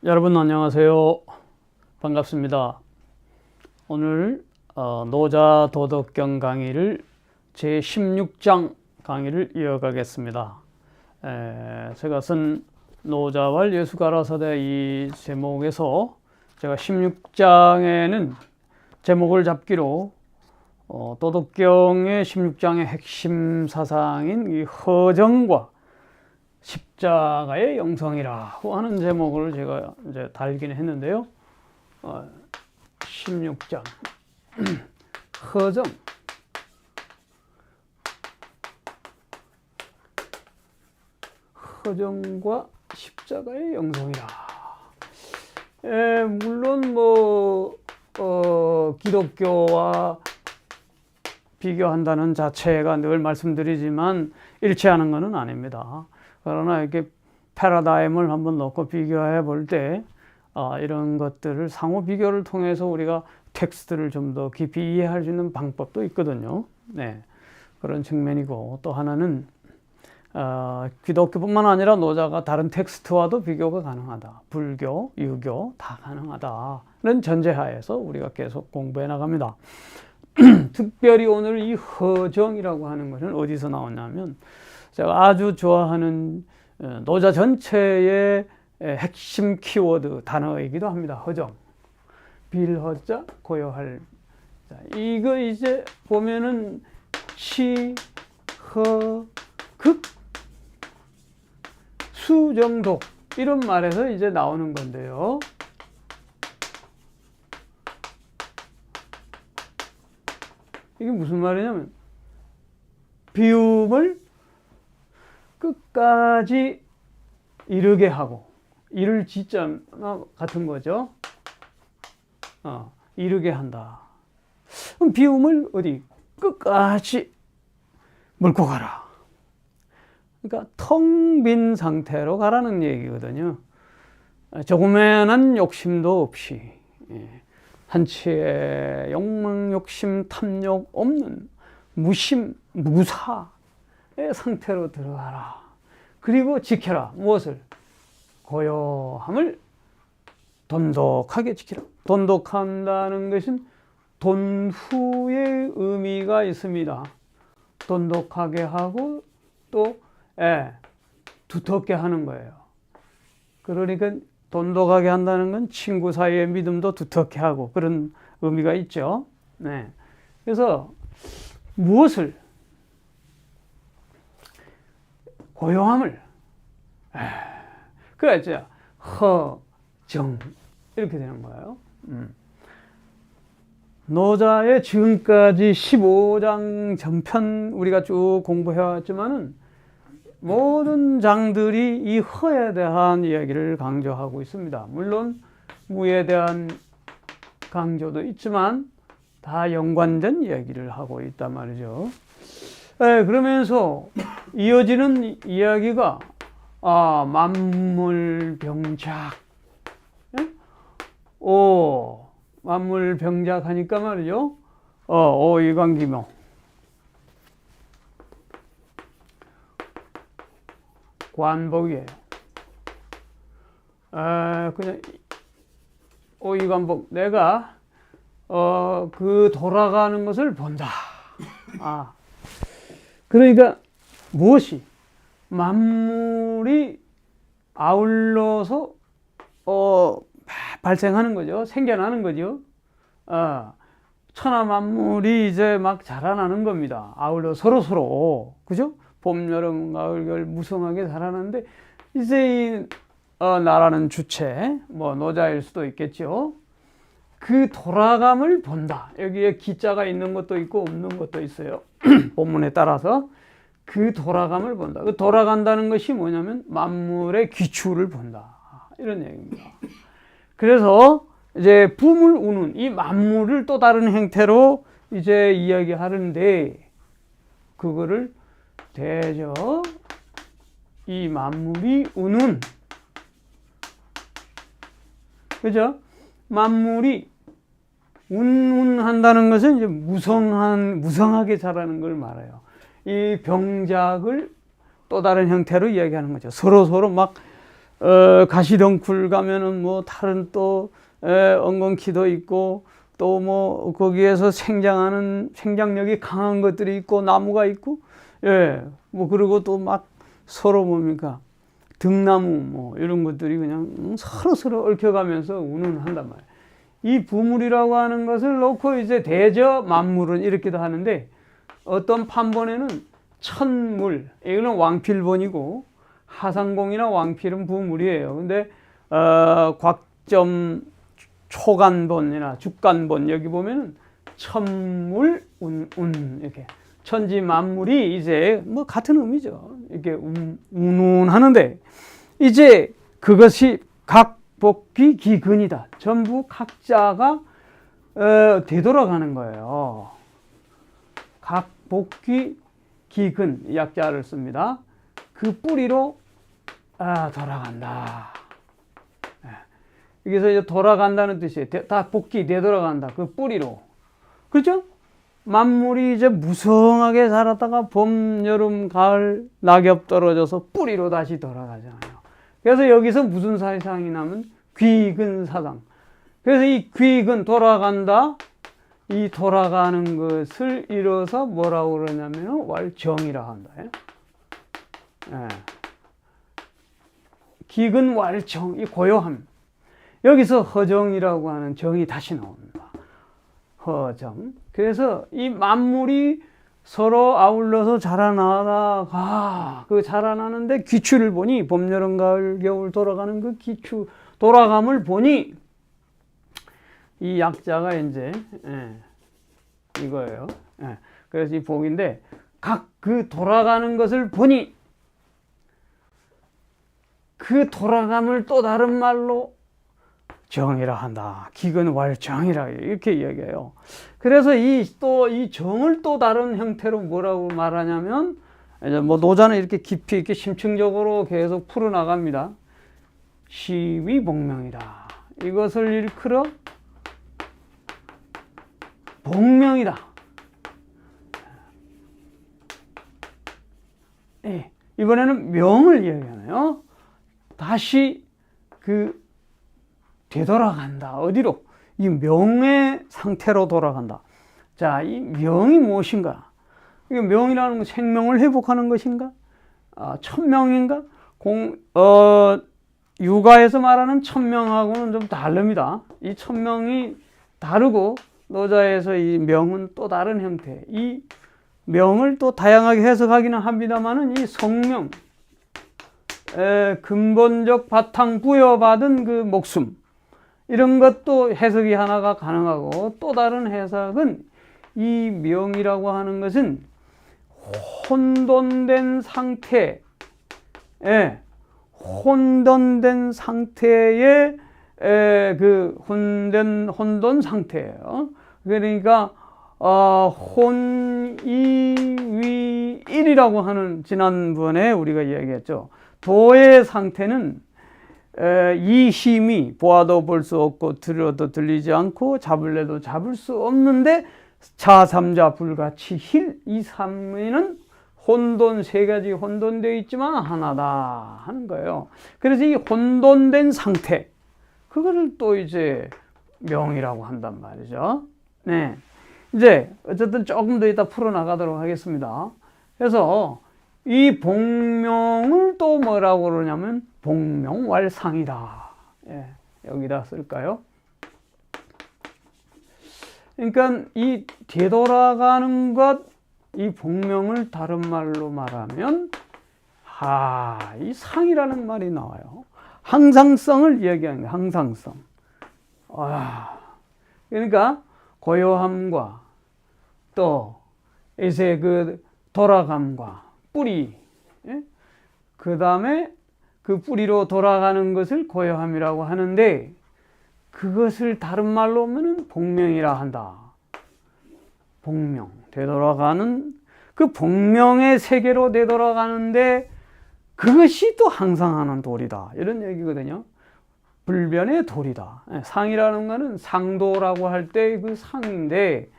여러분 안녕하세요. 반갑습니다. 오늘 노자 도덕경 강의를 제16장 강의를 이어가겠습니다. 제가 쓴 노자왈 예수가라사대 이 제목에서 제가 16장에는 제목을 잡기로 도덕경의 16장의 핵심 사상인 이 허정과 십자가의 영성이라고 하는 제목을 제가 이제 달긴 했는데요. 16장 허정과 십자가의 영성이라. 물론 기독교와 비교한다는 자체가 늘 말씀드리지만 일치하는 것은 아닙니다. 그러나 이렇게 패러다임을 한번 놓고 비교해 볼 때 이런 것들을 상호 비교를 통해서 우리가 텍스트를 좀 더 깊이 이해할 수 있는 방법도 있거든요. 네, 그런 측면이고, 또 하나는 기독교뿐만 아니라 노자가 다른 텍스트와도 비교가 가능하다. 불교, 유교 다 가능하다는 전제하에서 우리가 계속 공부해 나갑니다. 특별히 오늘 이 허정이라고 하는 것은 어디서 나오냐면, 제가 아주 좋아하는 노자 전체의 핵심 키워드 단어이기도 합니다. 허정. 빌허자, 고요할. 이거 이제 보면은 시, 허, 극, 수정독 이런 말에서 이제 나오는 건데요. 이게 무슨 말이냐면 비움을 끝까지 이르게 하고, 이를 지자 같은 거죠. 이르게 한다. 그럼 비움을 어디 끝까지 몰고 가라. 그러니까 텅 빈 상태로 가라는 얘기거든요. 조그만한 욕심도 없이, 한치의 욕망, 욕심, 탐욕 없는 무심, 무사의 상태로 들어가라. 그리고 지켜라. 무엇을? 고요함을 돈독하게 지키라. 돈독한다는 것은 돈후의 의미가 있습니다. 돈독하게 하고 또 두텁게 하는 거예요. 그러니까 돈독하게 한다는 건 친구 사이의 믿음도 두텁게 하고 그런 의미가 있죠. 네. 그래서 무엇을? 고요함을. 그래야죠. 허정 이렇게 되는 거예요. 노자의 지금까지 15장 전편 우리가 쭉 공부해 왔지만은 모든 장들이 이 허에 대한 이야기를 강조하고 있습니다. 물론 무에 대한 강조도 있지만 다 연관된 이야기를 하고 있단 말이죠. 그러면서 이어지는 이야기가 만물병작. 만물병작 하니까 말이죠. 오이광기묘. 관복이에요. 그냥 오이관복. 내가 그 돌아가는 것을 본다. 그러니까 무엇이? 만물이 아울러서 발생하는 거죠. 생겨나는 거죠. 천하 만물이 이제 막 자라나는 겁니다. 아울러 서로 그죠? 봄, 여름, 가을, 겨울 무성하게 자라나는데 이제 이 나라는 주체, 노자일 수도 있겠죠. 그 돌아감을 본다. 여기에 기자가 있는 것도 있고 없는 것도 있어요. 본문에 따라서 그 돌아감을 본다. 그 돌아간다는 것이 뭐냐면 만물의 기추를 본다. 이런 얘기입니다. 그래서 이제 붐을 우는 이 만물을 또 다른 형태로 이제 이야기하는데, 그거를 대저 이 만물이 우는, 그죠? 만물이 운운한다는 것은 이제 무성하게 자라는 걸 말해요. 이 병작을 또 다른 형태로 이야기하는 거죠. 서로 막 가시덩굴 가면은 뭐 다른 또 엉겅퀴도 있고 또 뭐 거기에서 생장력이 강한 것들이 있고 나무가 있고 뭐 그리고 또 막 서로 뭡니까 등나무 뭐 이런 것들이 그냥 서로 얽혀가면서 운운한단 말이에요. 이 부물이라고 하는 것을 놓고 이제 대저 만물은 이렇게도 하는데 어떤 판본에는 천물 이거는 왕필본이고 하상공이나 왕필은 부물이에요. 근데 곽점 초간본이나 죽간본 여기 보면은 천물 운 이렇게 천지 만물이 이제 뭐 같은 의미죠. 이렇게 운운하는데 이제 그것이 각복귀 기근이다. 전부 각자가 되돌아가는 거예요. 각복귀 기근 약자를 씁니다. 그 뿌리로 돌아간다. 여기서 이제 돌아간다는 뜻이에요. 다 복귀 되돌아간다. 그 뿌리로. 그렇죠? 만물이 이제 무성하게 자랐다가 봄, 여름, 가을 낙엽 떨어져서 뿌리로 다시 돌아가잖아요. 그래서 여기서 무슨 사상이 나면 귀근사상. 그래서 이 귀근 돌아간다. 이 돌아가는 것을 이뤄서 뭐라고 그러냐면 왈정이라 한다. 기근왈정, 이 고요함. 여기서 허정이라고 하는 정이 다시 나옵니다. 허정. 그래서 이 만물이 서로 아울러서 자라나다가 그 자라나는데 귀추를 보니 봄, 여름, 가을, 겨울 돌아가는 그 귀추 돌아감을 보니 이 약자가 이제 이거예요. 그래서 이 복인데 각 그 돌아가는 것을 보니 그 돌아감을 또 다른 말로 정이라 한다. 기근왈정이라 이렇게 이야기해요. 그래서 이 정을 또 다른 형태로 뭐라고 말하냐면 이제 뭐 노자는 이렇게 깊이 이렇게 심층적으로 계속 풀어 나갑니다. 시위복명이다. 이것을 일컬어 복명이다. 이번에는 명을 이야기하네요. 다시 되돌아간다. 어디로? 이 명의 상태로 돌아간다. 자, 이 명이 무엇인가? 이게 명이라는 건 생명을 회복하는 것인가? 천명인가? 유가에서 말하는 천명하고는 좀 다릅니다. 이 천명이 다르고 노자에서 이 명은 또 다른 형태. 이 명을 또 다양하게 해석하기는 합니다만은 이 성명, 근본적 바탕 부여받은 그 목숨, 이런 것도 해석이 하나가 가능하고 또 다른 해석은 이 명이라고 하는 것은 혼돈된 상태, 혼돈된 상태의 그 혼돈 상태예요. 그러니까 혼이위일이라고 하는 지난번에 우리가 이야기했죠. 도의 상태는 이힘이 보아도 볼 수 없고 들어도 들리지 않고 잡을래도 잡을 수 없는데 자삼자 불같이 힐 이 삼위는 혼돈 세 가지 혼돈되어 있지만 하나다 하는 거예요. 그래서 이 혼돈된 상태 그거를 또 이제 명이라고 한단 말이죠. 네, 이제 어쨌든 조금 더 이따 풀어 나가도록 하겠습니다. 그래서 이 복명을 또 뭐라고 그러냐면 복명왈상이다. 여기다 쓸까요? 그러니까 이 되돌아가는 것, 이 복명을 다른 말로 말하면 이 상이라는 말이 나와요. 항상성을 이야기하는 거예요. 항상성. 그러니까 고요함과 또 이제 그 돌아감과 뿌리, 그 다음에 그 뿌리로 돌아가는 것을 고요함이라고 하는데 그것을 다른 말로 하면 복명이라 한다. 복명, 되돌아가는 그 복명의 세계로 되돌아가는데 그것이 또 항상하는 도리다. 이런 얘기거든요. 불변의 도리다. 상이라는 것은 상도라고 할 때 그 상인데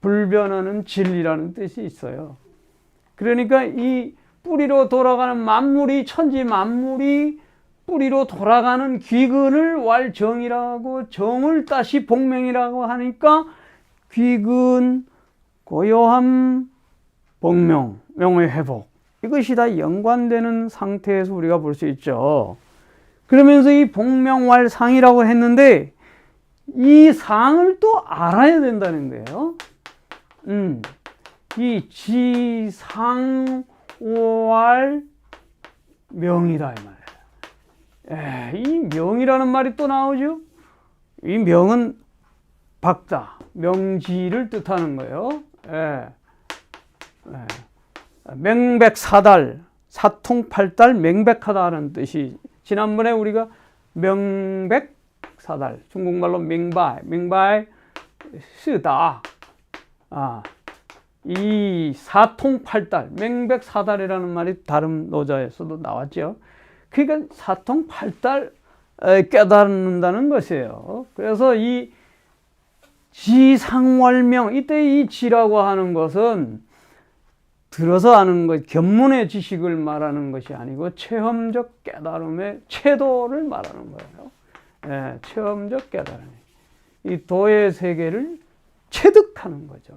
불변하는 진리라는 뜻이 있어요. 그러니까 이 뿌리로 돌아가는 만물이 천지 만물이 뿌리로 돌아가는 귀근을 왈정이라고, 정을 다시 복명이라고 하니까 귀근, 고요함, 복명, 명의 회복, 이것이 다 연관되는 상태에서 우리가 볼 수 있죠. 그러면서 이 복명왈상이라고 했는데 이 상을 또 알아야 된다는 거예요. 이 지상왈명이다 이 말이에요. 이 명이라는 말이 또 나오죠. 이 명은 박자, 명지를 뜻하는 거예요. 명백사달, 사통팔달, 명백하다는 뜻이, 지난번에 우리가 명백사달, 중국말로 명바이 쓰다. 이 사통팔달, 명백사달이라는 말이 다른 노자에서도 나왔죠. 그러니까 사통팔달 깨닫는다는 것이에요. 그래서 이 지상왈명, 이때 이 지라고 하는 것은 들어서 아는 것, 견문의 지식을 말하는 것이 아니고 체험적 깨달음의 체도를 말하는 거예요. 체험적 깨달음. 이 도의 세계를 체득하는 거죠.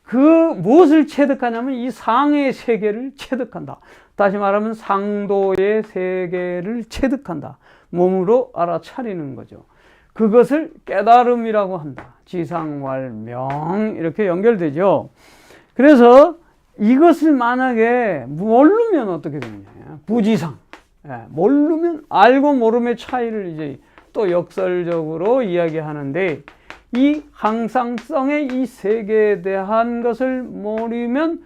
그 무엇을 체득하냐면 이 상의 세계를 체득한다. 다시 말하면 상도의 세계를 체득한다. 몸으로 알아차리는 거죠. 그것을 깨달음이라고 한다. 지상왈명, 이렇게 연결되죠. 그래서 이것을 만약에 모르면 어떻게 되느냐. 부지상. 모르면, 알고 모름의 차이를 이제 또 역설적으로 이야기하는데, 이 항상성의 이 세계에 대한 것을 모르면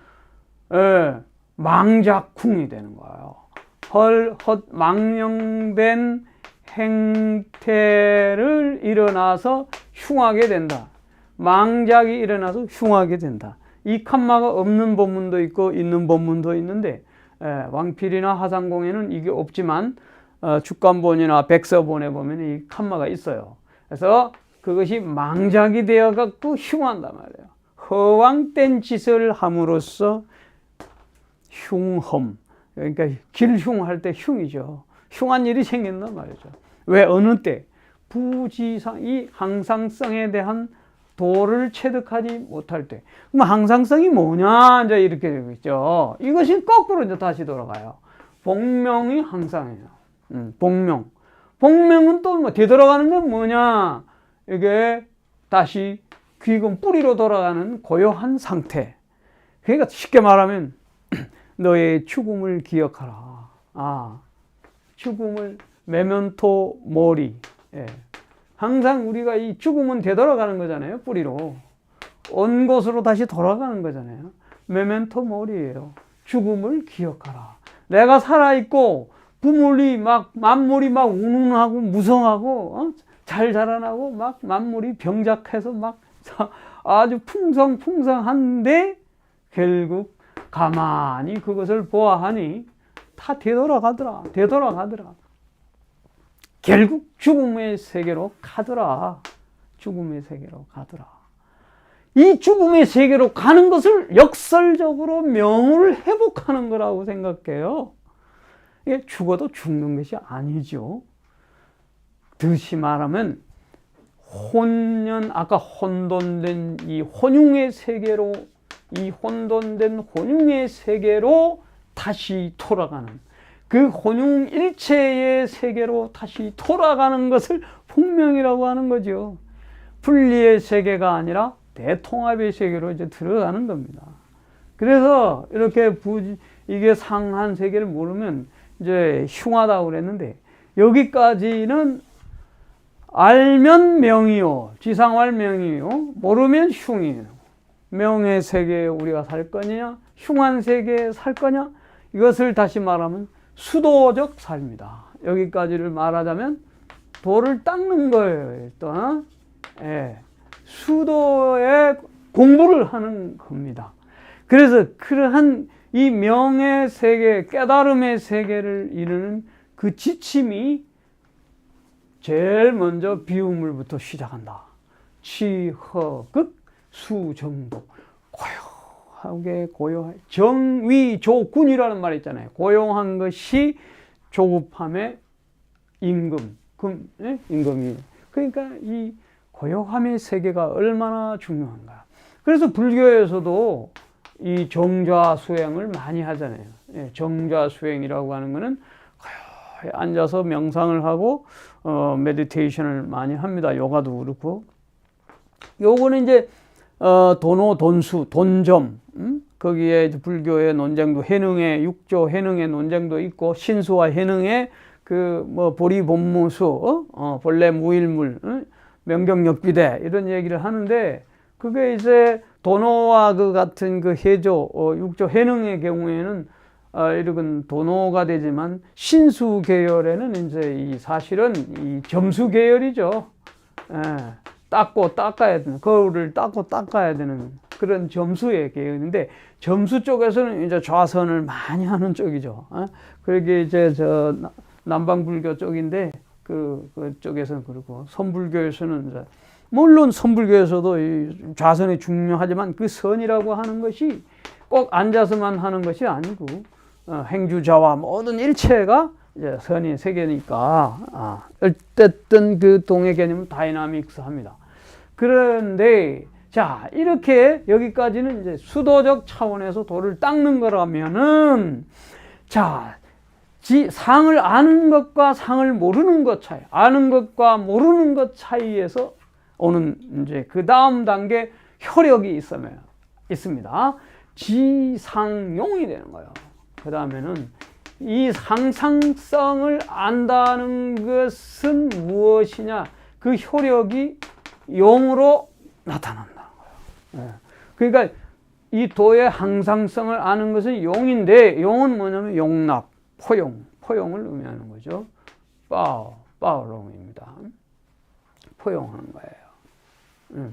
망작쿵이 되는 거예요. 망령된 행태를 일어나서 흉하게 된다. 망작이 일어나서 흉하게 된다. 이 칸마가 없는 법문도 있고 있는 법문도 있는데, 왕필이나 하상공에는 이게 없지만 죽간본이나 백서본에 보면 이 칸마가 있어요. 그래서 그것이 망작이 되어갖고 흉한단 말이에요. 허황된 짓을 함으로써 흉험, 그러니까 길흉할 때 흉이죠. 흉한 일이 생긴단 말이죠. 왜? 어느 때? 부지상, 이 항상성에 대한 도를 체득하지 못할 때. 그럼 항상성이 뭐냐? 이제 이렇게 되고 있죠. 이것이 거꾸로 이제 다시 돌아가요. 복명이 항상이에요. 복명. 복명은 또 뭐 되돌아가는 건 뭐냐? 이게 다시 귀근 뿌리로 돌아가는 고요한 상태. 그러니까 쉽게 말하면 너의 죽음을 기억하라. 죽음을 메멘토 모리. 항상 우리가 이 죽음은 되돌아가는 거잖아요. 뿌리로. 온 곳으로 다시 돌아가는 거잖아요. 메멘토 모리예요. 죽음을 기억하라. 내가 살아있고 부물이 막 만물이 막 운운하고 무성하고 잘 자라나고 막 만물이 병작해서 막 아주 풍성한데 결국 가만히 그것을 보아하니 다 되돌아가더라. 결국 죽음의 세계로 가더라. 죽음의 세계로 가더라. 이 죽음의 세계로 가는 것을 역설적으로 명을 회복하는 거라고 생각해요. 이게 죽어도 죽는 것이 아니죠. 다시 말하면 혼연, 아까 혼돈된 이 혼흉의 세계로, 이 혼돈된 혼흉의 세계로 다시 돌아가는, 그 혼흉 일체의 세계로 다시 돌아가는 것을 복명이라고 하는 거죠. 분리의 세계가 아니라 대통합의 세계로 이제 들어가는 겁니다. 그래서 이렇게 이게 상한 세계를 모르면 이제 흉하다고 그랬는데, 여기까지는 알면 명이요, 지상왈명이요, 모르면 흉이에요. 명의 세계에 우리가 살 거냐, 흉한 세계에 살 거냐, 이것을 다시 말하면 수도적 삶이다. 여기까지를 말하자면 도를 닦는 거예요. 일단 수도의 공부를 하는 겁니다. 그래서 그러한 이 명의 세계, 깨달음의 세계를 이루는 그 지침이 제일 먼저 비우물부터 시작한다. 취허극 수정복, 고요하게 고요해. 정위조군이라는 말이 있잖아요. 고요한 것이 조급함의 임금, 임금이. 그러니까 이 고요함의 세계가 얼마나 중요한가. 그래서 불교에서도 이 정좌 수행을 많이 하잖아요. 정좌 수행이라고 하는 거는 고요히 앉아서 명상을 하고 메디테이션을 많이 합니다. 요가도 그렇고. 요거는 이제 도노, 돈수, 돈점, 거기에 불교의 논쟁도 해능의 육조 해능의 논쟁도 있고, 신수와 해능의 그 뭐 보리본무수, 본래 무일물, 명경역비대 이런 얘기를 하는데, 그게 이제 도노와 그 같은 그 해조, 육조 해능의 경우에는 이런 도노가 되지만, 신수 계열에는 이제 이 사실은 이 점수 계열이죠. 닦고 닦아야 되는, 거울을 닦고 닦아야 되는 그런 점수의 계열인데, 점수 쪽에서는 이제 좌선을 많이 하는 쪽이죠. 그게 이제 저 남방불교 쪽인데, 그 쪽에서는 그렇고, 선불교에서는 이제 물론 선불교에서도 이 좌선이 중요하지만, 그 선이라고 하는 것이 꼭 앉아서만 하는 것이 아니고, 행주자와 모든 일체가 이제 선의 세계니까, 어쨌든 그 동의 개념은 다이나믹스 합니다. 그런데, 자, 이렇게 여기까지는 이제 수도적 차원에서 도를 닦는 거라면은, 자, 상을 아는 것과 상을 모르는 것 차이, 아는 것과 모르는 것 차이에서 오는 이제 그 다음 단계 효력이 있습니다. 지상용이 되는 거예요. 그 다음에는 이 상상성을 안다는 것은 무엇이냐? 그 효력이 용으로 나타난다는 거예요. 그러니까 이 도의 항상성을 아는 것은 용인데, 용은 뭐냐면 용납, 포용을 의미하는 거죠. 파오롱입니다. 포용하는 거예요.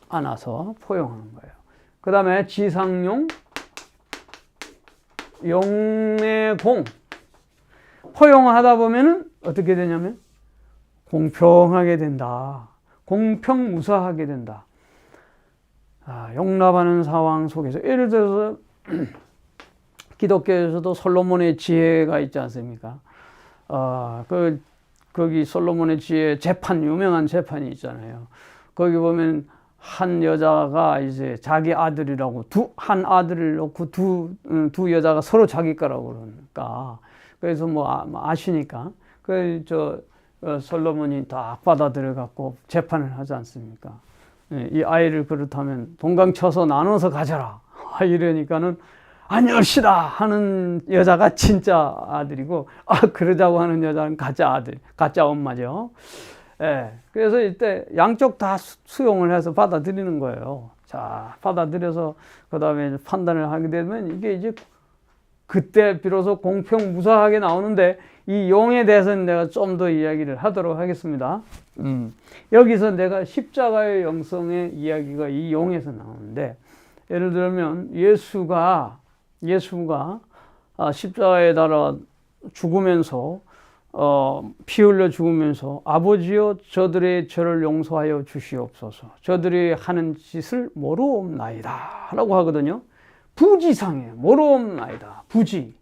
안아서 포용하는 거예요. 그 다음에 지상용, 용내공. 포용을 하다 보면은 어떻게 되냐면 공평하게 된다. 공평무사하게 된다. 용납하는 상황 속에서, 예를 들어서 기독교에서도 솔로몬의 지혜가 있지 않습니까? 거기 솔로몬의 지혜 재판, 유명한 재판이 있잖아요. 거기 보면 한 여자가 이제 자기 아들이라고 한 아들을 놓고 두 여자가 서로 자기 거라고 그러니까, 그래서 뭐 아시니까 솔로몬이 다 받아들여 갖고 재판을 하지 않습니까? 이 아이를 그렇다면 동강 쳐서 나눠서 가져라 이러니까는 아니옵시다 하는 여자가 진짜 아들이고, 그러자고 하는 여자는 가짜 아들, 가짜 엄마죠. 그래서 이때 양쪽 다 수용을 해서 받아들이는 거예요. 자, 받아들여서 그 다음에 판단을 하게 되면 이게 이제 그때 비로소 공평무사하게 나오는데, 이 용에 대해서는 내가 좀 더 이야기를 하도록 하겠습니다. 여기서 내가 십자가의 영성의 이야기가 이 용에서 나오는데, 예를 들면 예수가 십자가에 달아 죽으면서 피 흘려 죽으면서, 아버지여 저들의 죄를 용서하여 주시옵소서, 저들이 하는 짓을 모르옵나이다 라고 하거든요. 부지상이에요. 모르옵나이다. 부지.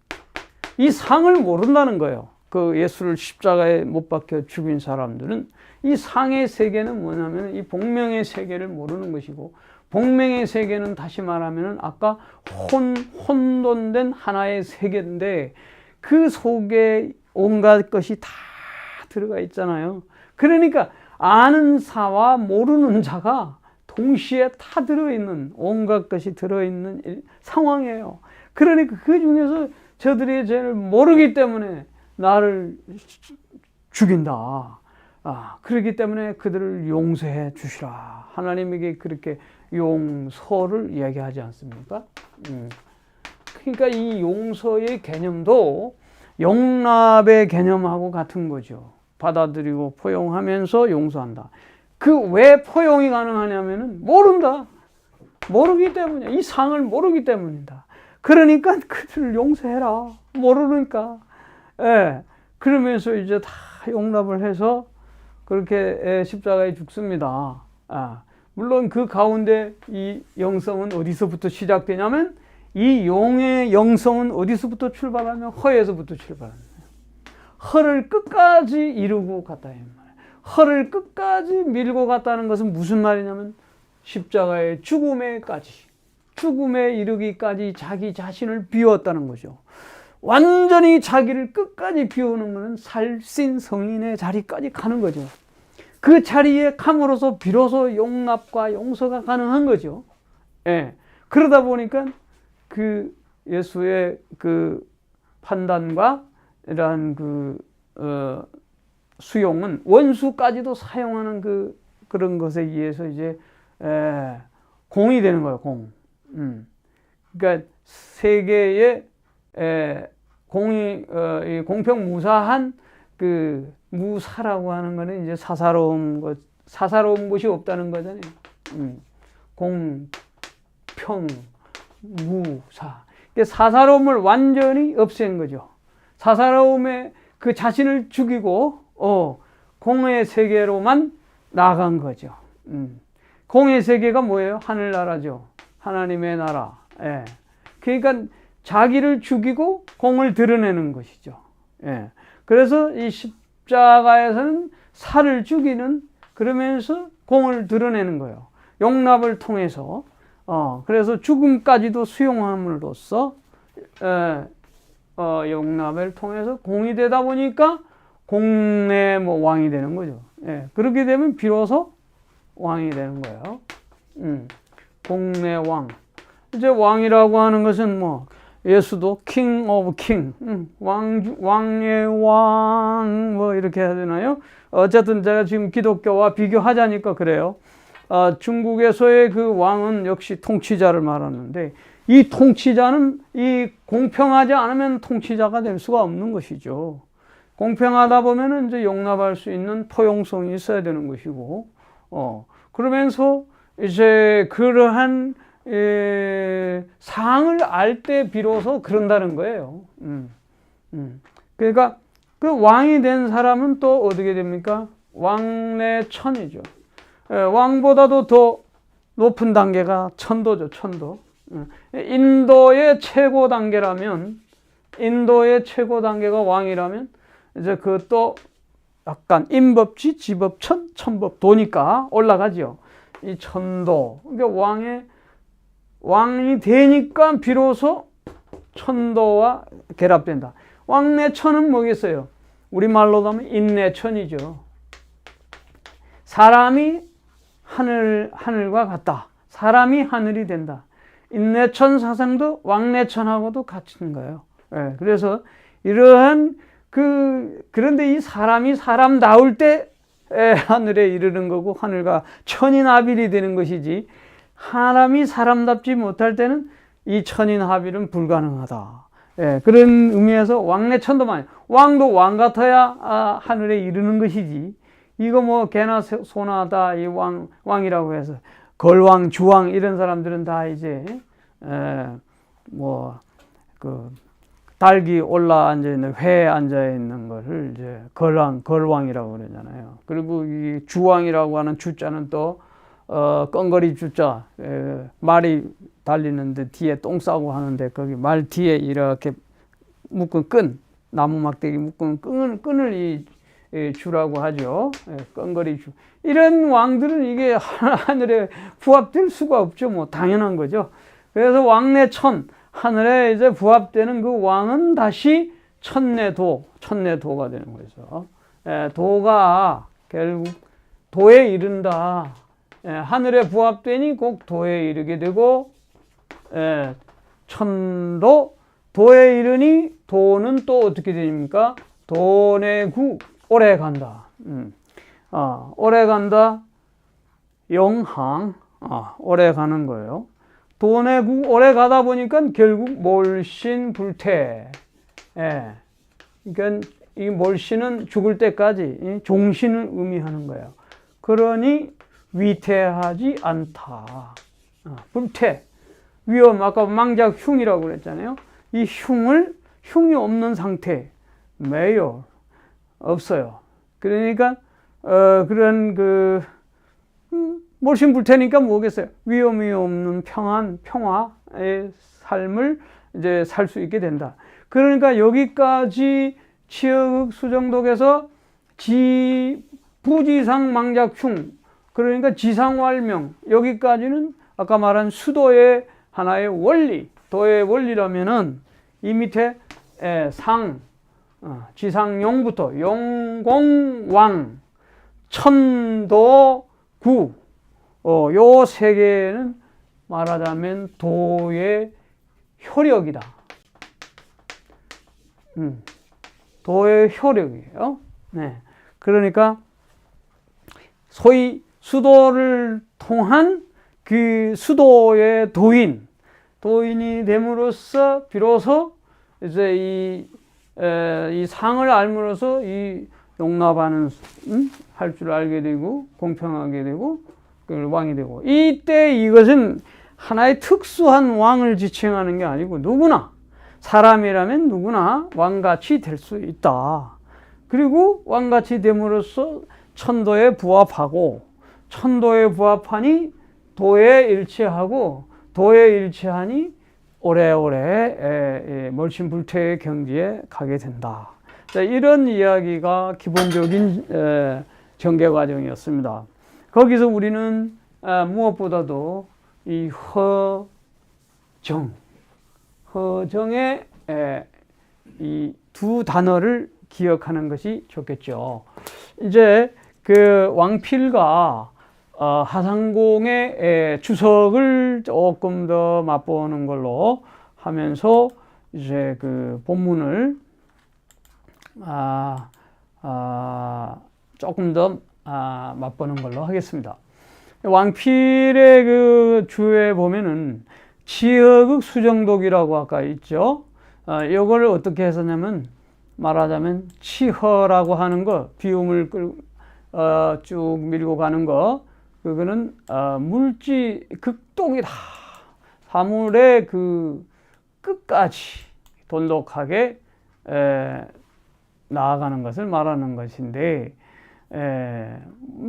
이 상을 모른다는 거예요. 그 예수를 십자가에 못 박혀 죽인 사람들은 이 상의 세계는 뭐냐면 이 복명의 세계를 모르는 것이고, 복명의 세계는 다시 말하면 아까 혼돈된 하나의 세계인데, 그 속에 온갖 것이 다 들어가 있잖아요. 그러니까 아는 자와 모르는 자가 동시에 다 들어있는, 온갖 것이 들어있는 상황이에요. 그러니까 그 중에서 저들의 죄를 모르기 때문에 나를 죽인다. 그렇기 때문에 그들을 용서해 주시라. 하나님에게 그렇게 용서를 이야기하지 않습니까? 그러니까 이 용서의 개념도 용납의 개념하고 같은 거죠. 받아들이고 포용하면서 용서한다. 그 왜 포용이 가능하냐면은 모른다. 모르기 때문이야. 이 상을 모르기 때문이다. 그러니까 그들을 용서해라. 모르니까. 그러면서 이제 다 용납을 해서 그렇게 십자가에 죽습니다. 물론 그 가운데 이 영성은 어디서부터 시작되냐면, 이 용의 영성은 어디서부터 출발하면 허에서부터 출발합니다. 허를 끝까지 이루고 갔다. 허를 끝까지 밀고 갔다는 것은 무슨 말이냐면 십자가의 죽음에 이르기까지 자기 자신을 비웠다는 거죠. 완전히 자기를 끝까지 비우는 것은 살신 성인의 자리까지 가는 거죠. 그 자리에 감으로써 비로소 용납과 용서가 가능한 거죠. 예. 그러다 보니까 그 예수의 그 판단과 이러한 수용은 원수까지도 사용하는 그런 것에 의해서 이제 공이 되는 거예요. 공. 그러니까 세계의 공평무사한 그 무사라고 하는 거는 이제 사사로운 것이 없다는 거잖아요. 공평무사. 사사로움을 완전히 없앤 거죠. 사사로움에 그 자신을 죽이고 공의 세계로만 나간 거죠. 공의 세계가 뭐예요? 하늘나라죠. 하나님의 나라. 예. 그러니까 자기를 죽이고 공을 드러내는 것이죠. 예. 그래서 이 십자가에서는 살을 죽이는, 그러면서 공을 드러내는 거예요. 용납을 통해서. 그래서 죽음까지도 수용함으로써 용납을 통해서 공이 되다 보니까 공의 왕이 되는 거죠. 예. 그렇게 되면 비로소 왕이 되는 거예요. 공의 왕. 이제 왕이라고 하는 것은 예수도 king of king, 왕의 왕, 이렇게 해야 되나요? 어쨌든 제가 지금 기독교와 비교하자니까 그래요. 중국에서의 그 왕은 역시 통치자를 말하는데, 이 통치자는 이 공평하지 않으면 통치자가 될 수가 없는 것이죠. 공평하다 보면은 이제 용납할 수 있는 포용성이 있어야 되는 것이고, 그러면서 이제 그러한 상을 알 때 비로소 그런다는 거예요. 그러니까 그 왕이 된 사람은 또 어떻게 됩니까? 왕래천이죠. 왕보다도 더 높은 단계가 천도죠. 천도. 인도의 최고 단계라면, 인도의 최고 단계가 왕이라면 이제 그것도 약간 임법지, 지법천, 천법, 도니까 올라가죠. 이 천도. 그러니까 왕이 되니까 비로소 천도와 결합된다. 왕래천은 뭐겠어요? 우리말로 하면 인내천이죠. 사람이 하늘과 같다. 사람이 하늘이 된다. 인내천 사상도 왕래천하고도 같은 거예요. 네, 그래서 이러한 그런데 이 사람이 사람다울 때 하늘에 이르는 거고 하늘과 천인합일이 되는 것이지, 사람이 사람답지 못할 때는 이 천인합일은 불가능하다. 예, 그런 의미에서 왕래천도 많이, 왕도 왕 같아야 하늘에 이르는 것이지, 이거 개나 소나 이 왕이라고 해서 걸왕, 주왕 이런 사람들은 다 이제 닭이 올라 앉아 있는, 회에 앉아 있는 것을 이제 걸왕이라고 그러잖아요. 그리고 이 주왕이라고 하는 주자는 또 껑거리 주자, 말이 달리는데 뒤에 똥 싸고 하는데 거기 말 뒤에 이렇게 묶은 끈, 나무 막대기 묶은 끈을 이 주라고 하죠. 껑거리 주. 이런 왕들은 이게 하늘에 부합될 수가 없죠. 당연한 거죠. 그래서 왕래천, 하늘에 이제 부합되는 그 왕은 다시 천내도가 되는 거죠. 도가 결국 도에 이른다. 하늘에 부합되니 꼭 도에 이르게 되고, 천도, 도에 이르니 도는 또 어떻게 됩니까? 도내구, 오래 간다. 오래 간다. 영항, 오래 가는 거예요. 도내구, 오래 가다 보니까 결국 몰신불퇴. 그러니까 이 몰신은 죽을 때까지 종신을 의미하는 거예요. 그러니 위태하지 않다. 불태. 위험, 아까 망작 흉이라고 그랬잖아요. 이 흉이 없는 상태. 매요. 없어요. 그러니까, 그런 몰신불태니까 뭐겠어요? 위험이 없는 평화의 삶을 이제 살 수 있게 된다. 그러니까 여기까지 치어극 수정독에서 부지상 망작충, 그러니까 지상왈명, 여기까지는 아까 말한 수도의 하나의 원리, 도의 원리라면은 이 밑에 지상용부터 용공왕, 천도구, 요 세 개는 말하자면 도의 효력이다. 도의 효력이에요. 네. 그러니까 소위 수도를 통한 그 수도의 도인이 됨으로써 비로소 이제 이 상을 알므로써 이 용납하는 할 줄 알게 되고 공평하게 되고 왕이 되고, 이때 이것은 하나의 특수한 왕을 지칭하는 게 아니고 누구나 사람이라면 누구나 왕같이 될 수 있다. 그리고 왕같이 됨으로써 천도에 부합하고, 천도에 부합하니 도에 일치하고, 도에 일치하니 오래오래 멀심불퇴의 경지에 가게 된다. 자, 이런 이야기가 기본적인 전개 과정이었습니다. 거기서 우리는 무엇보다도 이 허정의 이 두 단어를 기억하는 것이 좋겠죠. 이제 그 왕필과 하상공의 주석을 조금 더 맛보는 걸로 하면서 이제 그 본문을 조금 더 맛보는 걸로 하겠습니다. 왕필의 그 주에 보면은 치어극 수정독이라고 아까 있죠. 이걸 어떻게 했었냐면, 말하자면 치허라고 하는 거, 비움을 쭉 밀고 가는 거, 그거는 물지 극동이다. 사물의 그 끝까지 돈독하게 나아가는 것을 말하는 것인데,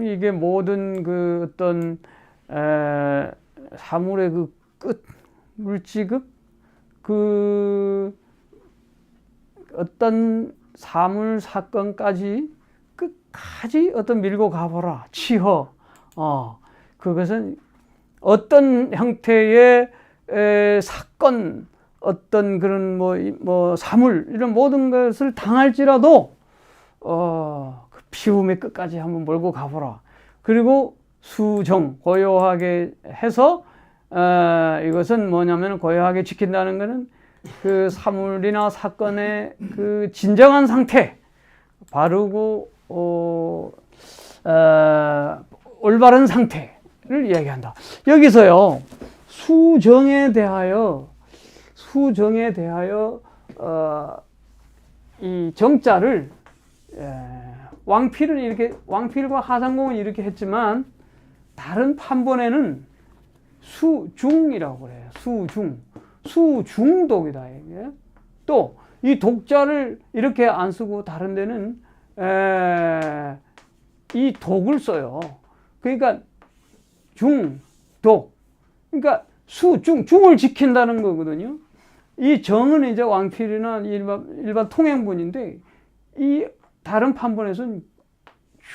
이게 모든 그 어떤 사물의 그 끝, 물지극, 그 어떤 사물 사건까지 끝까지 어떤 밀고 가보라. 치허. 그것은 어떤 형태의 사건, 어떤 그런 뭐 사물, 이런 모든 것을 당할지라도 그 피움의 끝까지 한번 몰고 가보라. 그리고 수정, 고요하게 해서 이것은 뭐냐면, 고요하게 지킨다는 것은 그 사물이나 사건의 그 진정한 상태, 바르고 올바른 상태를 이야기한다. 여기서요, 수정에 대하여 이 정자를 왕필과 하상공은 이렇게 했지만, 다른 판본에는 수중이라고 그래요. 수중독이다. 이게. 또 이 독자를 이렇게 안 쓰고 다른 데는 이 독을 써요. 그러니까 중독. 그러니까 중을 지킨다는 거거든요. 이 정은 이제 왕필이나 일반 통행본인데, 이 다른 판본에서는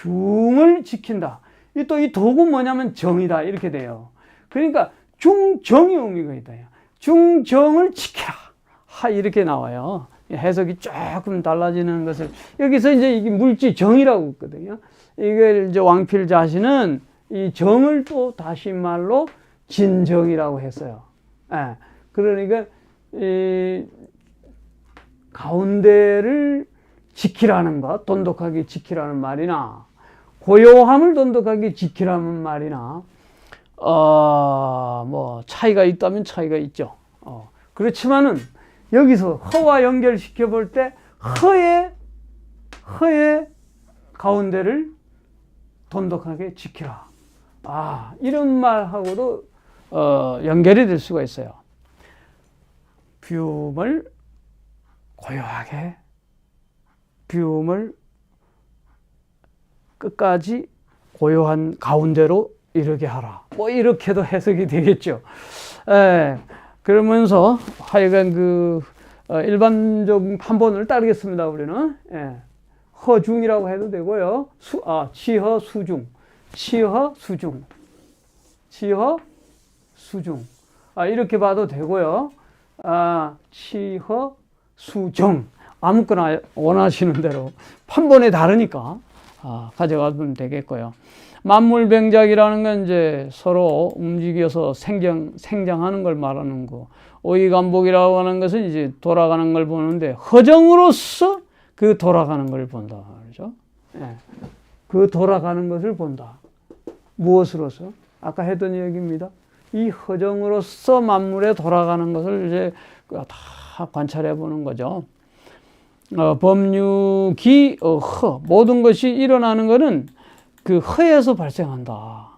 중을 지킨다. 또 이 독은 뭐냐면 정이다. 이렇게 돼요. 그러니까 중정의 의미가 있다. 중정을 지켜라. 이렇게 나와요. 해석이 조금 달라지는 것을, 여기서 이제 이게 물지 정이라고 했거든요. 이걸 이제 왕필 자신은 이 정을 또 다시 말로 진정이라고 했어요. 그러니까 이 가운데를 지키라는 것, 돈독하게 지키라는 말이나, 고요함을 돈독하게 지키라는 말이나, 뭐 차이가 있다면 차이가 있죠. 그렇지만은 여기서 허와 연결시켜 볼 때 허의 가운데를 돈독하게 지키라. 이런 말하고도 연결이 될 수가 있어요. 비움을 고요하게, 비움을 끝까지 고요한 가운데로 이르게 하라. 뭐 이렇게도 해석이 되겠죠. 그러면서 하여간 그 일반적 판본을 따르겠습니다. 우리는 허중이라고 해도 되고요. 치허 수중, 치허 수중, 치허 수중. 이렇게 봐도 되고요. 치허 수정. 아무거나 원하시는 대로 판본이 다르니까 가져가면 되겠고요. 만물병작이라는 건 이제 서로 움직여서 생장하는 걸 말하는 거. 오이간복이라고 하는 것은 이제 돌아가는 걸 보는데 허정으로서 그 돌아가는 걸 본다. 그렇죠? 그 돌아가는 것을 본다. 무엇으로서? 아까 했던 얘기입니다. 이 허정으로서 만물에 돌아가는 것을 이제 다 관찰해 보는 거죠. 법류기 허. 모든 것이 일어나는 것은 그 허에서 발생한다.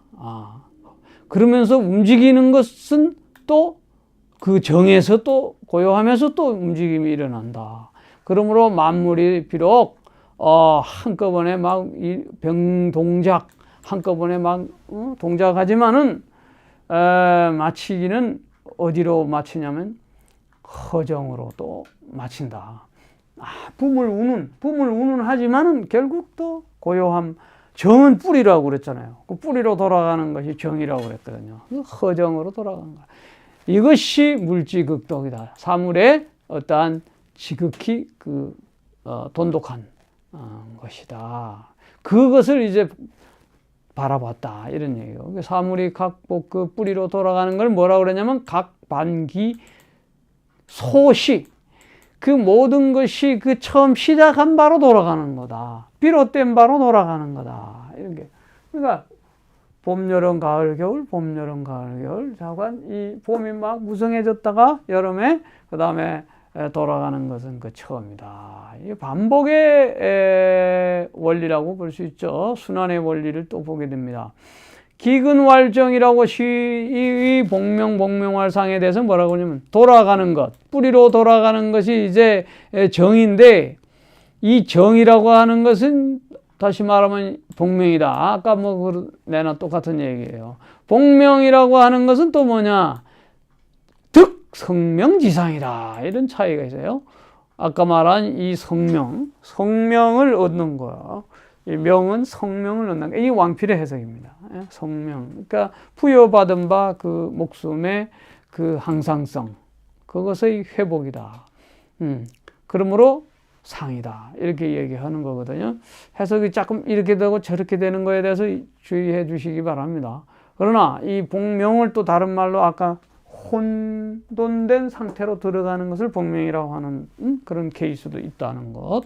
그러면서 움직이는 것은 또 그 정에서 또 고요하면서 또 움직임이 일어난다. 그러므로 만물이 비록 한꺼번에 막 병동작 한꺼번에 막 동작하지만은 마치기는 어디로 마치냐면 허정으로 또 마친다. 붐을 우는 하지만은 결국 또 고요함. 정은 뿌리라고 그랬잖아요. 그 뿌리로 돌아가는 것이 정이라고 그랬거든요. 허정으로 돌아가는 거야. 이것이 물지극독이다. 사물의 어떠한 지극히 돈독한 것이다. 그것을 이제 바라봤다. 이런 얘기예요. 사물이 각복 그 뿌리로 돌아가는 걸 뭐라고 그러냐면 각반기 소시. 그 모든 것이 그 처음 시작한 바로 돌아가는 거다. 비롯된 바로 돌아가는 거다. 이런 게. 그러니까 봄, 여름, 가을, 겨울, 봄, 여름, 가을, 겨울. 잠깐 이 봄이 막 무성해졌다가 여름에 그 다음에 돌아가는 것은 그 처음이다. 이 반복의 원리라고 볼 수 있죠. 순환의 원리를 또 보게 됩니다. 기근왈정이라고 이 복명활상에 대해서 뭐라고 하냐면 돌아가는 것, 뿌리로 돌아가는 것이 이제 정인데 이 정이라고 하는 것은 다시 말하면 복명이다. 아까 내나 똑같은 얘기예요. 복명이라고 하는 것은 또 뭐냐? 득성명지상이다. 이런 차이가 있어요. 아까 말한 이 성명을 얻는 거야. 이 명은 성명을 얻는 거. 이 왕필의 해석입니다. 성명. 그러니까 부여받은 바 그 목숨의 그 항상성. 그것의 회복이다. 그러므로 상이다. 이렇게 얘기하는 거거든요. 해석이 조금 이렇게 되고 저렇게 되는 거에 대해서 주의해 주시기 바랍니다. 그러나 이 복명을 또 다른 말로 아까 혼돈된 상태로 들어가는 것을 복명이라고 하는 그런 케이스도 있다는 것.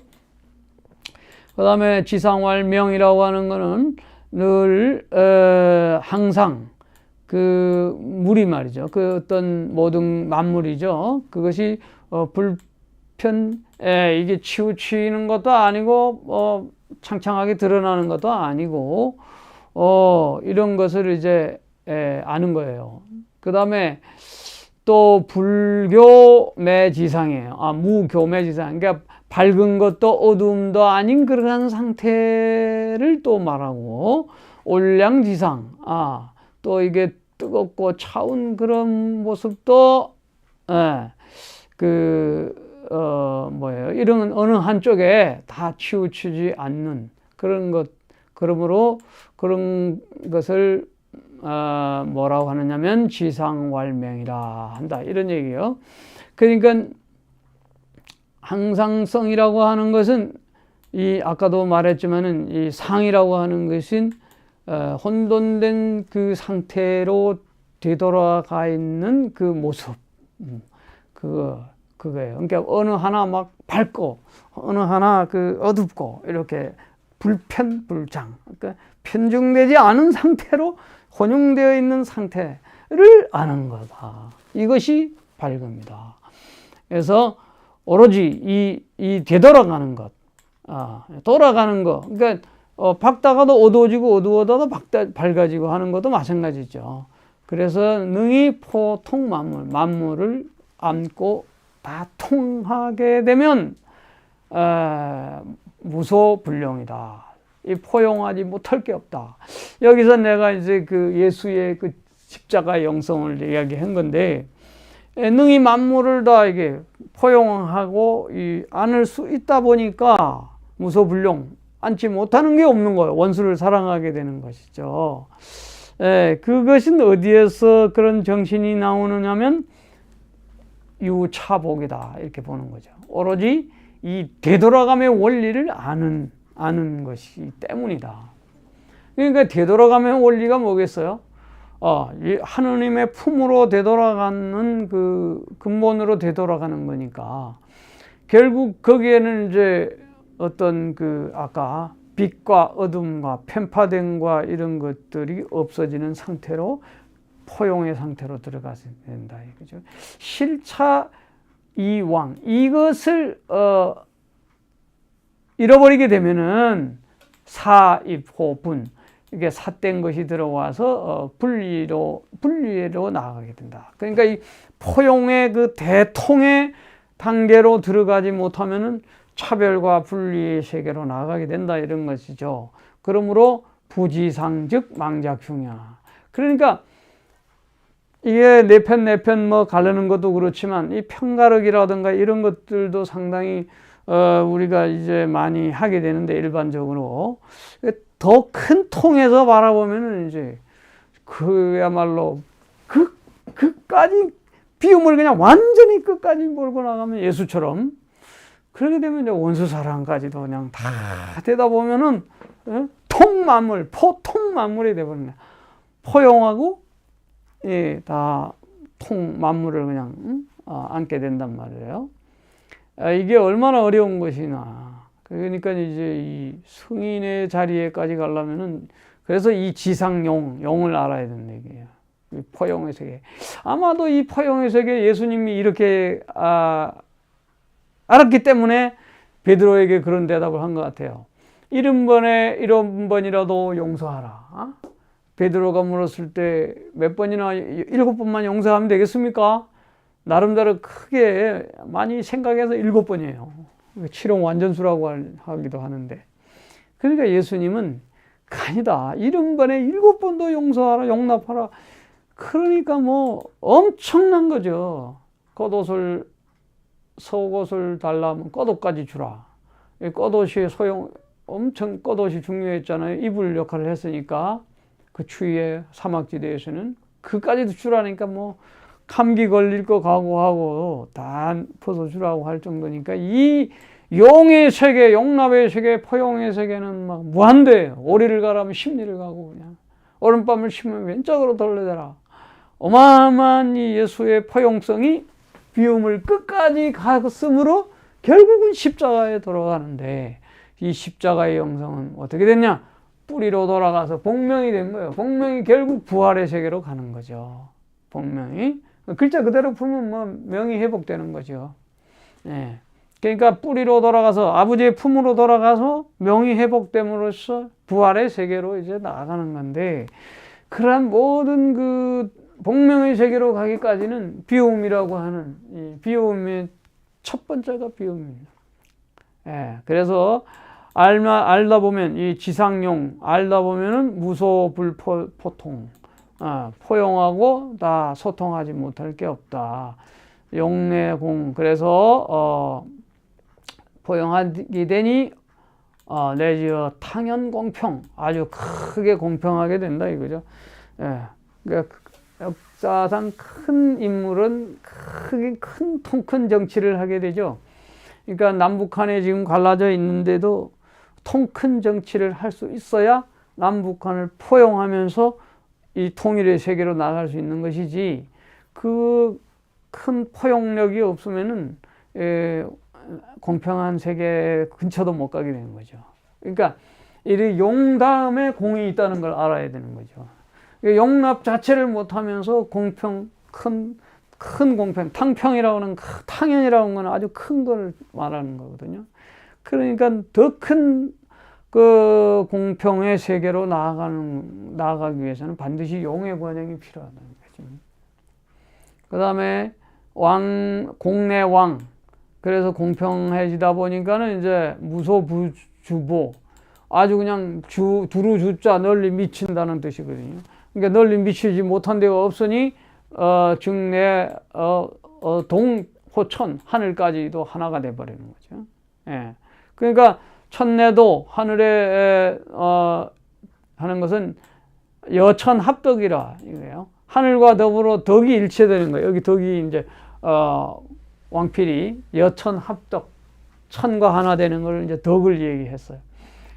그 다음에 지상왈명이라고 하는 거는 늘 항상 그 물이 말이죠. 그 어떤 모든 만물이죠. 그것이 이게 치우치는 것도 아니고 창창하게 드러나는 것도 아니고 이런 것을 이제 아는 거예요. 그 다음에 또 불교매지상이에요. 무교매지상. 그러니까 밝은 것도 어두움도 아닌 그러한 상태를 또 말하고, 올량지상. 또 이게 뜨겁고 차운 그런 모습도, 이런 어느 한쪽에 다 치우치지 않는 그런 것. 그러므로 그런 것을, 뭐라고 하느냐면 지상왈명이라 한다. 이런 얘기예요. 그러니까 항상성이라고 하는 것은 아까도 말했지만은 이 상이라고 하는 것은 혼돈된 그 상태로 되돌아가 있는 그 모습. 그거예요. 그러니까 어느 하나 막 밝고 어느 하나 그 어둡고 이렇게 불편불장. 그러니까 편중되지 않은 상태로 혼용되어 있는 상태를 아는 거다. 이것이 밝음이다. 그래서 오로지 이 되돌아가는 것, 돌아가는 것. 그러니까 밝다가도 어두워지고 어두워다도 밝아지고 하는 것도 마찬가지죠. 그래서 능히 포통 만물을 안고 다 통하게 되면 무소불용이다. 이 포용하지 못할 게 없다. 여기서 내가 이제 그 예수의 그 십자가 영성을 이야기한 건데, 능히 만물을 다 이게 포용하고 안을 수 있다 보니까 무소불용, 안지 못하는 게 없는 거예요. 원수를 사랑하게 되는 것이죠. 그것은 어디에서 그런 정신이 나오느냐면 유차복이다 이렇게 보는 거죠. 오로지 이 되돌아감의 원리를 아는 것이 때문이다. 그러니까 되돌아감의 원리가 뭐겠어요? 하느님의 품으로 되돌아가는 그 근본으로 되돌아가는 거니까 결국 거기에는 이제 어떤 아까 빛과 어둠과 편파됨과 이런 것들이 없어지는 상태로 포용의 상태로 들어가야 된다. 그죠? 실차 이왕 이것을 잃어버리게 되면은 사입호분 이게 삿된 것이 들어와서 분리로 나아가게 된다. 그러니까 이 포용의 그 대통의 단계로 들어가지 못하면은 차별과 분리의 세계로 나아가게 된다 이런 것이죠. 그러므로 부지상즉 망작흉야. 그러니까 이게 내 편 뭐 가르는 것도 그렇지만 이 편가르기라든가 이런 것들도 상당히 우리가 이제 많이 하게 되는데 일반적으로 더 큰 통에서 바라보면은 이제 그야말로 끝까지 비움을 그냥 완전히 끝까지 몰고 나가면 예수처럼 그렇게 되면 이제 원수 사랑까지도 그냥 다 되다 보면은 통만물, 포통만물이 되버리네. 포용하고 다 통만물을 그냥 안게 된단 말이에요. 이게 얼마나 어려운 것이나. 그러니까 이제 이 성인의 자리에까지 가려면은 그래서 이 지상용을 알아야 된다 얘기예요. 이 포용의 세계. 아마도 이 포용의 세계 예수님이 이렇게 알았기 때문에 베드로에게 그런 대답을 한 것 같아요. 70번이라도 용서하라. 베드로가 물었을 때 몇 번이나 7번만 용서하면 되겠습니까? 나름대로 크게 많이 생각해서 7번이에요. 칠용 완전수라고 하기도 하는데. 그러니까 예수님은 아니다. 70번에 7번도 용서하라, 용납하라. 그러니까 뭐 엄청난 거죠. 속옷을 달라면 겉옷까지 주라. 겉옷이 겉옷이 중요했잖아요. 이불 역할을 했으니까. 그 추위에 사막지대에서는 그까지도 주라니까 뭐 감기 걸릴 거 각오하고 다 벗어주라고 할 정도니까 이 용의 세계, 용납의 세계, 포용의 세계는 막 무한대예요. 오리를 가라면 십리를 가고 그냥 오른밤을 쉬면 왼쪽으로 돌려대라. 어마어마한 이 예수의 포용성이 비움을 끝까지 갔으므로 결국은 십자가에 돌아가는데 이 십자가의 영성은 어떻게 됐냐? 뿌리로 돌아가서 복명이 된 거예요. 복명이 결국 부활의 세계로 가는 거죠. 복명이. 글자 그대로 풀면 뭐 명이 회복되는 거죠. 예. 그러니까 뿌리로 돌아가서 아버지의 품으로 돌아가서 명이 회복됨으로써 부활의 세계로 이제 나아가는 건데 그러한 모든 그 복명의 세계로 가기까지는 비움이라고 하는 이 비움의 첫 번째가 비움입니다. 예. 그래서 알다 보면 이 지상용 알다 보면은 무소불포통 포용하고 다 소통하지 못할 게 없다. 용내공 그래서 포용하게 되니 내지어 탕연공평 아주 크게 공평하게 된다 이거죠. 예. 그러니까 역사상 큰 인물은 큰 통 큰 정치를 하게 되죠. 그러니까 남북한에 지금 갈라져 있는데도 통 큰 정치를 할 수 있어야 남북한을 포용하면서 이 통일의 세계로 나갈 수 있는 것이지 그 큰 포용력이 없으면은 공평한 세계 근처도 못 가게 되는 거죠. 그러니까 이 용 다음에 공이 있다는 걸 알아야 되는 거죠. 용납 자체를 못하면서 공평 큰 공평 탕평이라고 하는 탕연이라고 하는 건 아주 큰 걸 말하는 거거든요. 그러니까 더 큰 그 공평의 세계로 나아가기 위해서는 반드시 용의 권역이 필요하다는 거죠. 그 다음에 공내 왕. 그래서 공평해지다 보니까는 이제 무소부주보. 아주 그냥 두루 주자 널리 미친다는 뜻이거든요. 그러니까 널리 미치지 못한 데가 없으니, 호천, 하늘까지도 하나가 돼버리는 거죠. 예. 그러니까 천내도 하늘에 하는 것은 여천합덕이라 이거예요. 하늘과 더불어 덕이 일체되는 거예요. 여기 덕이 이제 왕필이 여천합덕, 천과 하나 되는 걸 이제 덕을 얘기했어요.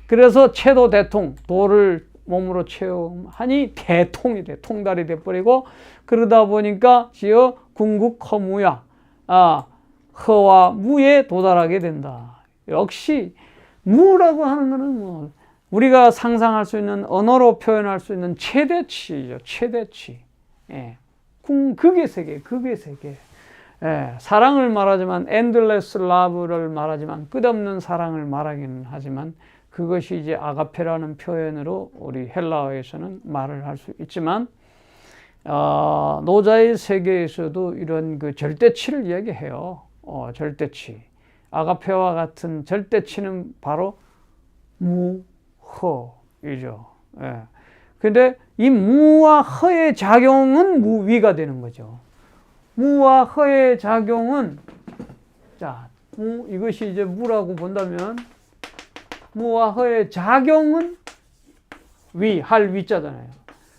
그래서 채도 대통, 도를 몸으로 체험하니 대통이 돼, 통달이 돼버리고, 그러다 보니까 지어 궁극허무야, 허와 무에 도달하게 된다. 역시 무라고 하는 것은 뭐 우리가 상상할 수 있는, 언어로 표현할 수 있는 최대치죠. 최대치. 예. 극의 세계, 극의 세계. 예. 사랑을 말하지만 endless love를 말하지만 끝없는 사랑을 말하기는 하지만 그것이 이제 아가페라는 표현으로 우리 헬라어에서는 말을 할 수 있지만 노자의 세계에서도 이런 그 절대치를 이야기해요. 절대치. 아가페와 같은 절대치는 바로 무허이죠. 예. 근데 이 무와 허의 작용은 무위가 되는 거죠. 무와 허의 작용은, 자, 이것이 이제 무라고 본다면, 무와 허의 작용은 할 위자잖아요.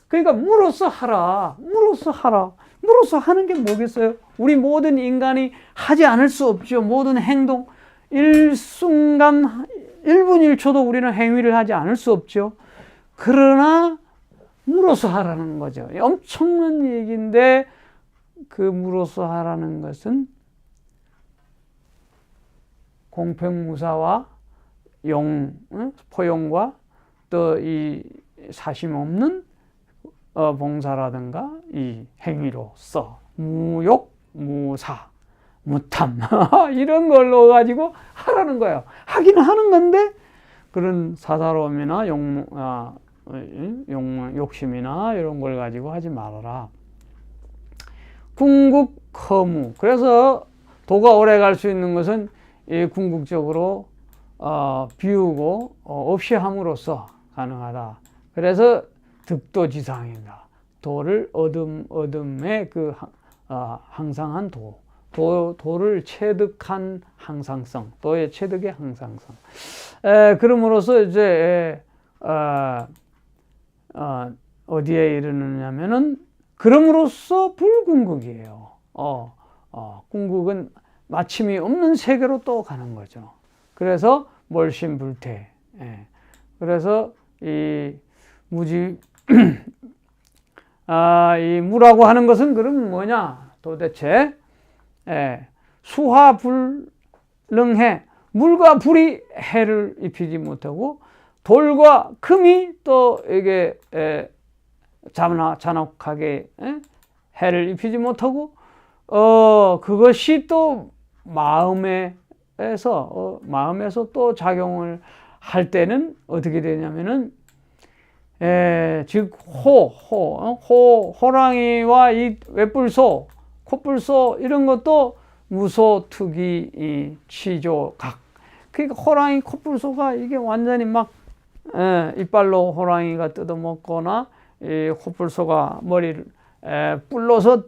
그러니까 무로서 하라. 무로서 하라. 무로서 하는 게 뭐겠어요? 우리 모든 인간이 하지 않을 수 없죠. 모든 행동. 일순간, 1분 1초도 우리는 행위를 하지 않을 수 없죠. 그러나 무로서 하라는 거죠. 엄청난 얘기인데 그 무로서 하라는 것은 공평무사와 포용과 또 이 사심 없는 봉사라든가 이 행위로서 무욕, 무사, 무탐 이런 걸로 가지고 하라는 거예요. 하긴 하는 건데 그런 사사로움이나 욕심이나 이런 걸 가지고 하지 말아라. 궁극허무. 그래서 도가 오래 갈 수 있는 것은 이 궁극적으로 비우고 없이 함으로써 가능하다. 그래서 득도지상이다. 도를 어둠의 그 항상한 도를 체득한 항상성, 도의 체득의 항상성. 그럼으로써 이제 어디에 이르느냐면은 그럼으로써 불궁극이에요. 궁극은 마침이 없는 세계로 또 가는 거죠. 그래서 몰심불태. 그래서 이 무지 이 무라고 하는 것은 그럼 뭐냐? 도대체 수화불능해. 물과 불이 해를 입히지 못하고 돌과 금이 또 이게 잔혹하게 해를 입히지 못하고 그것이 또 마음에서 또 작용을 할 때는 어떻게 되냐면은 즉 호랑이와 이 외뿔소, 콧불소 이런 것도 무소, 투기, 치조, 각. 그러니까 호랑이, 콧불소가 이게 완전히 막 이빨로 호랑이가 뜯어먹거나 이 콧불소가 머리를 뿔로서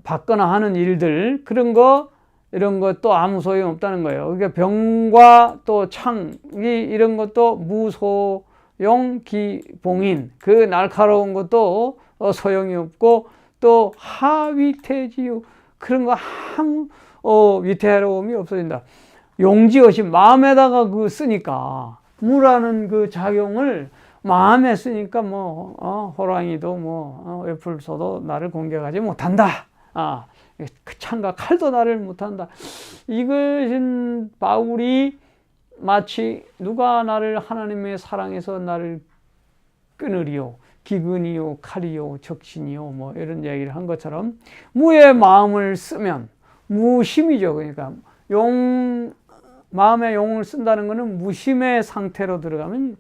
받거나 하는 일들, 그런 거 이런 것도 아무 소용 없다는 거예요. 그러니까 병과 또 창이 이런 것도 무소용 기봉인, 그 날카로운 것도 소용이 없고 또 하위태지유 그런 거 아무 위태로움이 없어진다. 용지어심 마음에다가 그 쓰니까 무라는 그 작용을 마음에 쓰니까 호랑이도 외풀소도 나를 공격하지 못한다. 그 창과 칼도 나를 못한다. 이것은 바울이 마치 누가 나를 하나님의 사랑에서 나를 끊으리요, 기근이요, 칼이요, 적신이요, 이런 얘기를 한 것처럼 무의 마음을 쓰면 무심이죠. 그러니까 마음에 용을 쓴다는 것은 무심의 상태로 들어가면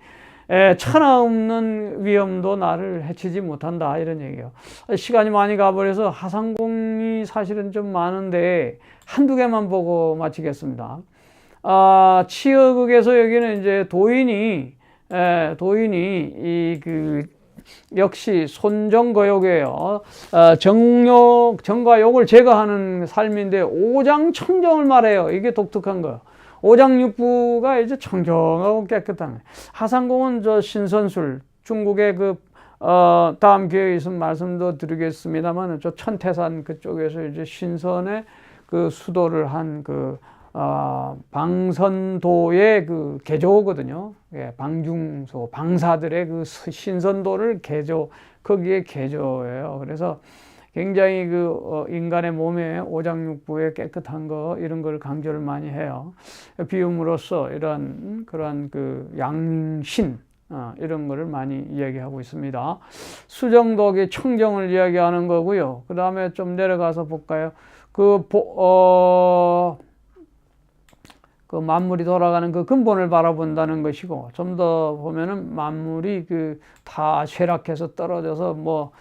천하 없는 위험도 나를 해치지 못한다, 이런 얘기예요. 시간이 많이 가버려서 하상공이 사실은 좀 많은데 한두 개만 보고 마치겠습니다. 치어극에서 여기는 이제 도인이 역시 손정거욕이에요. 정과 욕을 제거하는 삶인데 오장청정을 말해요. 이게 독특한 거예요. 오장육부가 이제 청정하고 깨끗한 거예요. 하상공은 저 신선술, 중국의 다음 기회에 있으면 말씀도 드리겠습니다만, 저 천태산 그쪽에서 이제 신선의 그 수도를 한 방선도의 그 개조거든요. 예, 방중소, 방사들의 그 신선도를 거기에 개조예요. 그래서 굉장히 인간의 몸에 오장육부의 깨끗한 거, 이런 걸 강조를 많이 해요. 비움으로써 그러한 양신, 이런 거를 많이 이야기하고 있습니다. 수정덕이 청정을 이야기하는 거고요. 그 다음에 좀 내려가서 볼까요? 만물이 돌아가는 그 근본을 바라본다는 것이고, 좀 더 보면은 만물이 다 쇠락해서 떨어져서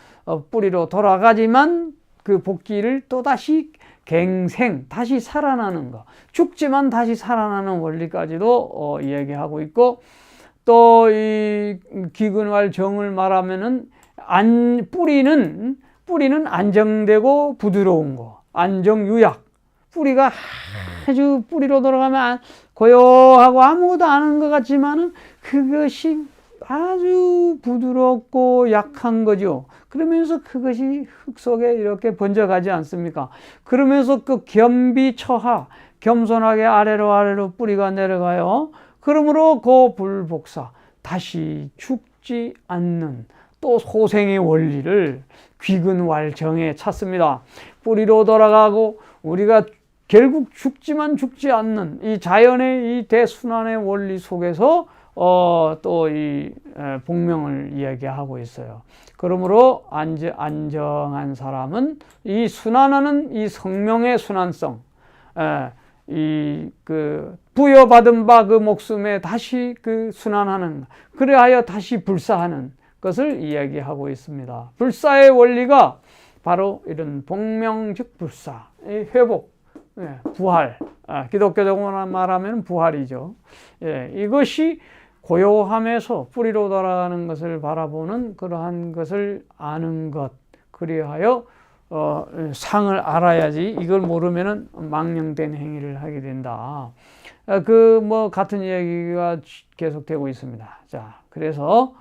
뿌리로 돌아가지만 그 복귀를 또 다시 다시 살아나는 거, 죽지만 다시 살아나는 원리까지도 이야기하고 있고, 또 이 기근활 정을 말하면은 뿌리는 안정되고 부드러운 거, 안정유약. 뿌리가 아주 뿌리로 돌아가면 고요하고 아무것도 안 하는 것 같지만은 그것이 아주 부드럽고 약한 거죠. 그러면서 그것이 흙 속에 이렇게 번져가지 않습니까? 그러면서 겸비처하, 겸손하게 아래로 뿌리가 내려가요. 그러므로 불복사, 다시 죽지 않는 또 소생의 원리를 귀근왈정에 찾습니다. 뿌리로 돌아가고 우리가 결국 죽지만 죽지 않는 이 자연의 이 대순환의 원리 속에서 또 이 복명을 이야기하고 있어요. 그러므로 안정한 사람은 이 순환하는 이 성명의 순환성, 부여받은 바 그 목숨에 다시 순환하는, 그래하여 다시 불사하는 것을 이야기하고 있습니다. 불사의 원리가 바로 이런 복명즉 불사, 회복, 부활, 기독교적으로 말하면 부활이죠. 이것이 고요함에서 뿌리로 돌아가는 것을 바라보는 그러한 것을 아는 것, 그리하여 상을 알아야지 이걸 모르면은 망령된 행위를 하게 된다. 같은 이야기가 계속되고 있습니다. 자, 그래서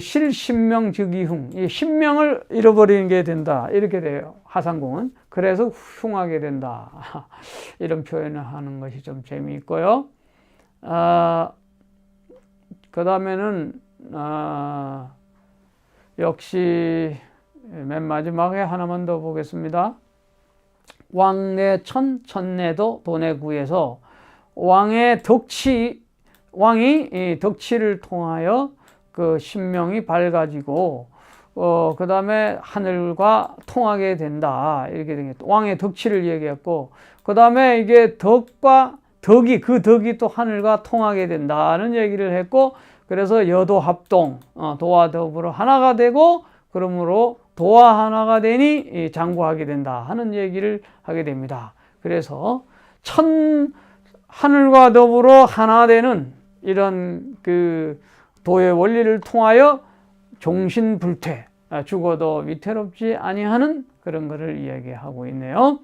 실신명 즉이흉, 이 신명을 잃어버리는 게 된다, 이렇게 돼요. 하상공은. 그래서 흉하게 된다, 이런 표현을 하는 것이 좀 재미있고요. 그 다음에는 역시 맨 마지막에 하나만 더 보겠습니다. 왕내천, 천내도 도내구에서 왕이 이 덕치를 통하여 그 신명이 밝아지고, 그 다음에 하늘과 통하게 된다, 이렇게 되겠다. 왕의 덕치를 얘기했고, 그 다음에 이게 덕이 또 하늘과 통하게 된다는 얘기를 했고, 그래서 여도합동, 도와 더불어 하나가 되고, 그러므로 도와 하나가 되니 장구하게 된다 하는 얘기를 하게 됩니다. 그래서 하늘과 더불어 하나 되는 이런 도의 원리를 통하여 종신불퇴, 죽어도 위태롭지 아니하는 그런 것을 이야기하고 있네요.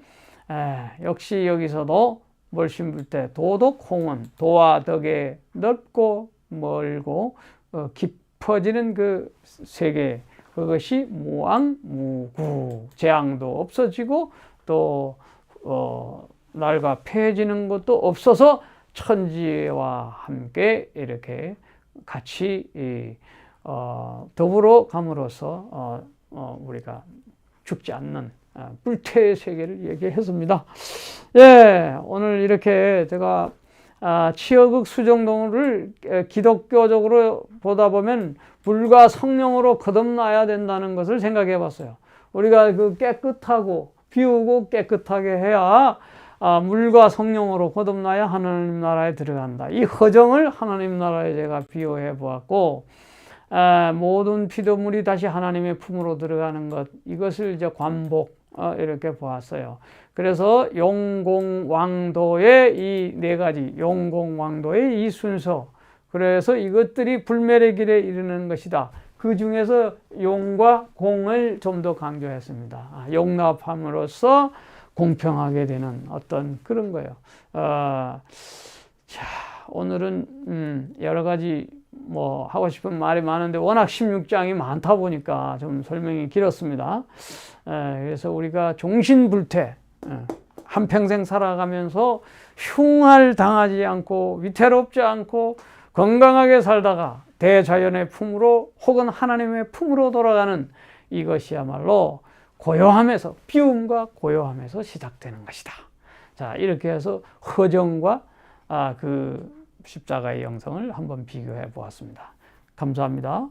역시 여기서도 멀신불퇴, 도덕홍원, 도와 덕에 넓고 멀고 깊어지는 그 세계, 그것이 무왕무구, 재앙도 없어지고 또 날과 폐해지는 것도 없어서 천지와 함께 이렇게 같이 더불어 감으로써 우리가 죽지 않는 불태의 세계를 얘기했습니다. 오늘 이렇게 제가 치어극 수정동을 기독교적으로 보다 보면 불과 성령으로 거듭나야 된다는 것을 생각해 봤어요. 우리가 깨끗하고 비우고 깨끗하게 해야 물과 성령으로 거듭나야 하나님 나라에 들어간다. 이 허정을 하나님 나라에 제가 비유해 보았고, 모든 피조물이 다시 하나님의 품으로 들어가는 것, 이것을 이제 관복, 이렇게 보았어요. 그래서 용공왕도의 이 네 가지, 용공왕도의 이 순서, 그래서 이것들이 불멸의 길에 이르는 것이다. 그 중에서 용과 공을 좀 더 강조했습니다. 용납함으로써 공평하게 되는 어떤 그런 거예요. 자, 오늘은 여러 가지 뭐 하고 싶은 말이 많은데 워낙 16장이 많다 보니까 좀 설명이 길었습니다. 그래서 우리가 종신불태 한평생 살아가면서 흉할 당하지 않고 위태롭지 않고 건강하게 살다가 대자연의 품으로 혹은 하나님의 품으로 돌아가는 이것이야말로 고요함에서, 비움과 고요함에서 시작되는 것이다. 자, 이렇게 해서 허정과 그 십자가의 영성을 한번 비교해 보았습니다. 감사합니다.